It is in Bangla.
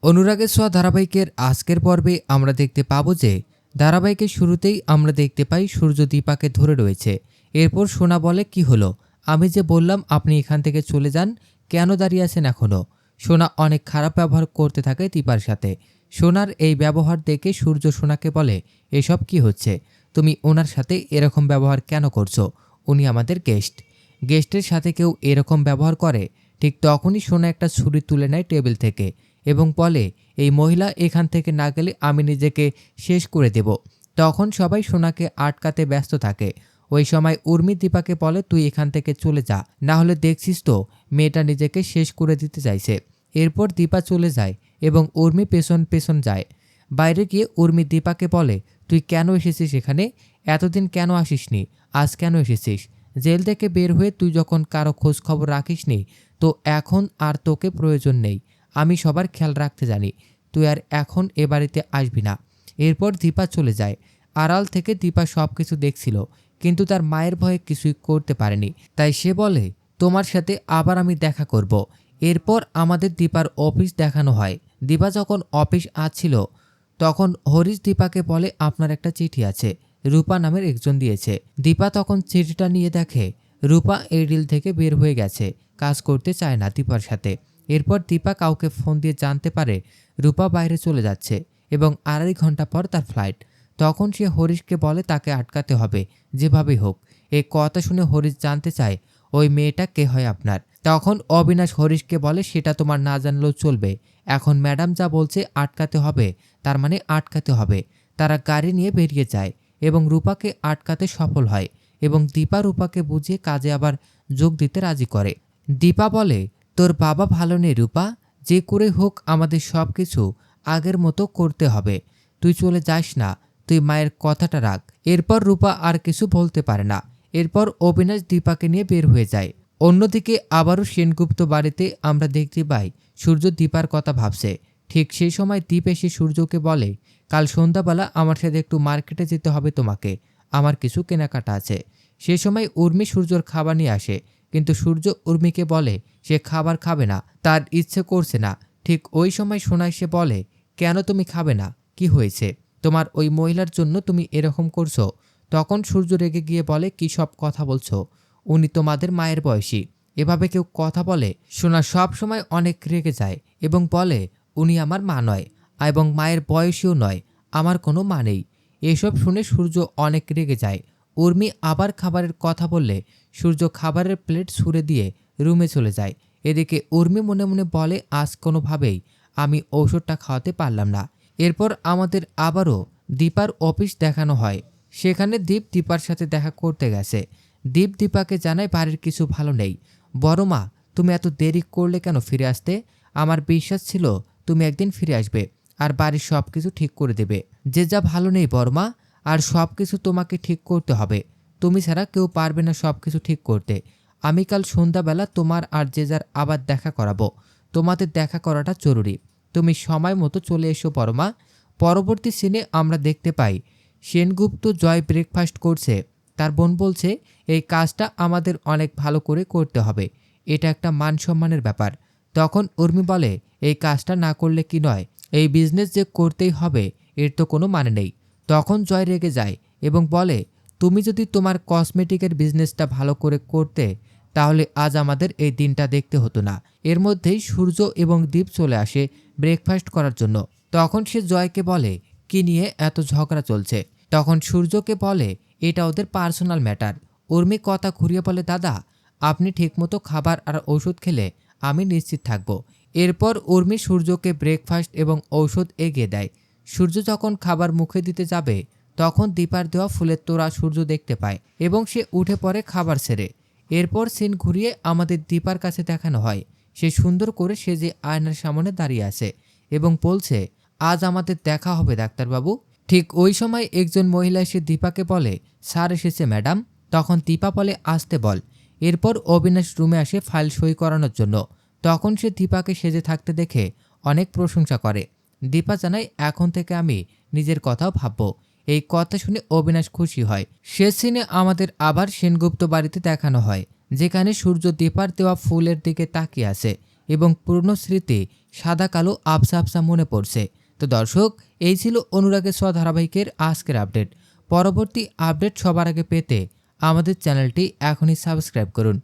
অনুরাগের ছোঁয়া ধারাবাহিকের আজকের পর্বে আমরা দেখতে পাবো যে ধারাবাহিকের শুরুতেই আমরা দেখতে পাই সূর্য দীপাকে ধরে রয়েছে। এরপর সোনা বলে, কি হলো? আমি যে বললাম আপনি এখান থেকে চলে যান, কেন দাঁড়িয়ে আছেন এখনো? সোনা অনেক খারাপ ব্যবহার করতে থাকে দীপার সাথে। সোনার এই ব্যবহার দেখে সূর্য সোনাকে বলে, এসব কি হচ্ছে? তুমি ওনার সাথে এরকম ব্যবহার কেন করছো? উনি আমাদের গেস্ট। গেস্টের সাথে কেউ এরকম ব্যবহার করে? ঠিক তখনই সোনা একটা ছুরি তুলে নেয় টেবিল থেকে এবং বলে, এই মহিলা এখান থেকে না গেলে আমি নিজেকে শেষ করে দেব। তখন সবাই সোনাকে আটকাতে ব্যস্ত থাকে। ওই সময় উর্মি দীপাকে বলে, তুই এখান থেকে চলে যা, না হলে দেখছিস তো মেয়েটা নিজেকে শেষ করে দিতে চাইছে। এরপর দীপা চলে যায় এবং উর্মি পেছন পেছন যায়। বাইরে গিয়ে উর্মি দীপাকে বলে, তুই কেন এসেছিস এখানে? এতদিন কেন আসিসনি? আজ কেন এসেছিস? জেল থেকে বের হয়ে তুই যখন কারো খোঁজ খবর রাখিসনি, তো এখন আর তোকে প্রয়োজন নেই। আমি সবার খেয়াল রাখতে জানি। তুই আর এখন এ বাড়িতে আসবি না। এরপর দীপা চলে যায়। আড়াল থেকে দীপা সব কিছু দেখছিল, কিন্তু তার মায়ের ভয়ে কিছুই করতে পারেনি। তাই সে বলে, তোমার সাথে আবার আমি দেখা করব। এরপর আমাদের দীপার অফিস দেখানো হয়। দীপা যখন অফিস আসছিল তখন হরিশ দীপাকে বলে, আপনার একটা চিঠি আছে, রূপা নামের একজন দিয়েছে। দীপা তখন চিঠিটা নিয়ে দেখে রূপা এই ডিল থেকে বের হয়ে গেছে, কাজ করতে চায় না দীপার সাথে। এরপর দীপা কাউকে ফোন দিয়ে জানতে পারে রূপা বাইরে চলে যাচ্ছে এবং 2.5 ঘন্টা পর তার ফ্লাইট। তখন সে হরিশকে বলে তাকে আটকাতে হবে যেভাবেই হোক। এই কথা শুনে হরিশ জানতে চায়, ওই মেয়েটা কে হয় আপনার? তখন অবিনাশ হরিশকে বলে, সেটা তোমার না জানলেও চলবে। এখন ম্যাডাম যা বলছে আটকাতে হবে, তার মানে আটকাতে হবে। তারা গাড়ি নিয়ে বেরিয়ে যায় এবং রূপাকে আটকাতে সফল হয় এবং দীপা রূপাকে বুঝিয়ে কাজে আবার যোগ দিতে রাজি করে। দীপা বলে, তোর বাবা ভালো নেই রূপা, যে করে হোক আমাদের সব কিছু আগের মতো করতে হবে। তুই চলে যাস না, তুই মায়ের কথাটা রাখ। এরপর রূপা আর কিছু বলতে পারে না। এরপর অবিনাশ দীপাকে নিয়ে বের হয়ে যায়। অন্যদিকে আবারও সেনগুপ্ত বাড়িতে আমরা দেখতে পাই সূর্য দীপার কথা ভাবছে। ঠিক সেই সময় দীপ এসে সূর্যকে বলে, কাল সন্ধ্যাবেলা আমার সাথে একটু মার্কেটে যেতে হবে তোমাকে, আমার কিছু কেনাকাটা আছে। সে সময় উর্মি সূর্যর খাবার নিয়ে আসে, কিন্তু সূর্য উর্মিকে বলে সে খাবার খাবে না, তার ইচ্ছে করছে না। ঠিক ওই সময় সোনা এসে বলে, কেন তুমি খাবে না? কি হয়েছে? তোমার ওই মহিলার জন্য তুমি এরকম করছো? তখন সূর্য রেগে গিয়ে বলে, কি সব কথা বলছো? উনি তোমাদের মায়ের বয়সী, এভাবে কেউ কথা বলে? সোনা সব সময় অনেক রেগে যায় এবং বলে, উনি আমার মা নয় এবং মায়ের বয়সীও নয়, আমার কোনো মা নেই। এসব শুনে সূর্য অনেক রেগে যায়। উর্মি আবার খাবারের কথা বললে সূর্য খাবারের প্লেট ছুঁড়ে দিয়ে রুমে চলে যায়। এদিকে উর্মি মনে মনে বলে, আজ কোনোভাবেই আমি ঔষধটা খাওয়াতে পারলাম না। এরপর আমাদের আবারও দীপার অফিস দেখানো হয়। সেখানে দীপ দীপার সাথে দেখা করতে গেছে। দীপ দীপাকে জানায় বাড়ির কিছু ভালো নেই। বড় মা, তুমি এত দেরি করলে কেন ফিরে আসতে? আমার বিশ্বাস ছিল তুমি একদিন ফিরে আসবে আর বাড়ির সব কিছু ঠিক করে দেবে। যে যা ভালো নেই বড়মা, আর সব কিছু তোমাকে ঠিক করতে হবে। তুমি ছাড়া কেউ পারবে না সব কিছু ঠিক করতে। আমি কাল সন্ধ্যাবেলা তোমার আর যে যার আবার দেখা করাবো। তোমাদের দেখা করাটা জরুরি। তুমি সময় মতো চলে এসো বড়মা। পরবর্তী সিনে আমরা দেখতে পাই সেনগুপ্ত জয় ব্রেকফাস্ট করছে। তার বোন বলছে, এই কাজটা আমাদের অনেক ভালো করে করতে হবে, এটা একটা মান সম্মানের ব্যাপার। তখন উর্মি বলে, এই কাজটা না করলে কি নয়, এই বিজনেস যে করতেই হবে এর তো কোনো মানে নেই। তখন জয় রেগে যায় এবং বলে, তুমি যদি তোমার কসমেটিকের বিজনেসটা ভালো করে করতে তাহলে আজ আমাদের এই দিনটা দেখতে হতো না। এর মধ্যেই সূর্য এবং দীপ চলে আসে ব্রেকফাস্ট করার জন্য। তখন সে জয়কে বলে, কি নিয়ে এত ঝগড়া চলছে? তখন সূর্যকে বলে, এটা ওদের পার্সোনাল ম্যাটার। উর্মি কথা ঘুরিয়ে বলে, দাদা, আপনি ঠিকমতো খাবার আর ওষুধ খেলে আমি নিশ্চিত থাকব। এরপর উর্মি সূর্যকে ব্রেকফাস্ট এবং ঔষধ এগিয়ে দেয়। সূর্য যখন খাবার মুখে দিতে যাবে তখন দীপার দেওয়া ফুলের তোড়া সূর্য দেখতে পায় এবং সে উঠে পড়ে খাবার ছেড়ে। এরপর সিন ঘুরিয়ে আমাদের দীপার কাছে দেখানো হয় সে সুন্দর করে সেজে আয়নার সামনে দাঁড়িয়ে আছে এবং বলছে, আজ আমাদের দেখা হবে ডাক্তারবাবু। ঠিক ওই সময় একজন মহিলা এসে দীপাকে বলে, স্যার এসেছে ম্যাডাম। তখন দীপা বলে, আসতে বল। এরপর অবিনাশ রুমে আসে ফাইল সই করানোর জন্য। তখন সে দীপাকে সেজে থাকতে দেখে অনেক প্রশংসা করে। দীপা জানায়, এখন থেকে আমি নিজের কথাও ভাববো। এই কথা শুনে অবিনাশ খুশি হয়। শেষ সিনে আমাদের আবার সেনগুপ্ত বাড়িতে দেখানো হয়, যেখানে সূর্য দীপার দেওয়া ফুলের দিকে তাকিয়ে আছে এবং পুরনো স্মৃতি সাদা কালো আবসা আবসা মনে পড়ছে। তো দর্শক, এই ছিল অনুরাগের ছোঁয়া ধারাবাহিকের আজকের আপডেট। পরবর্তী আপডেট সবার আগে পেতে আমাদের চ্যানেলটি এখনই সাবস্ক্রাইব করুন।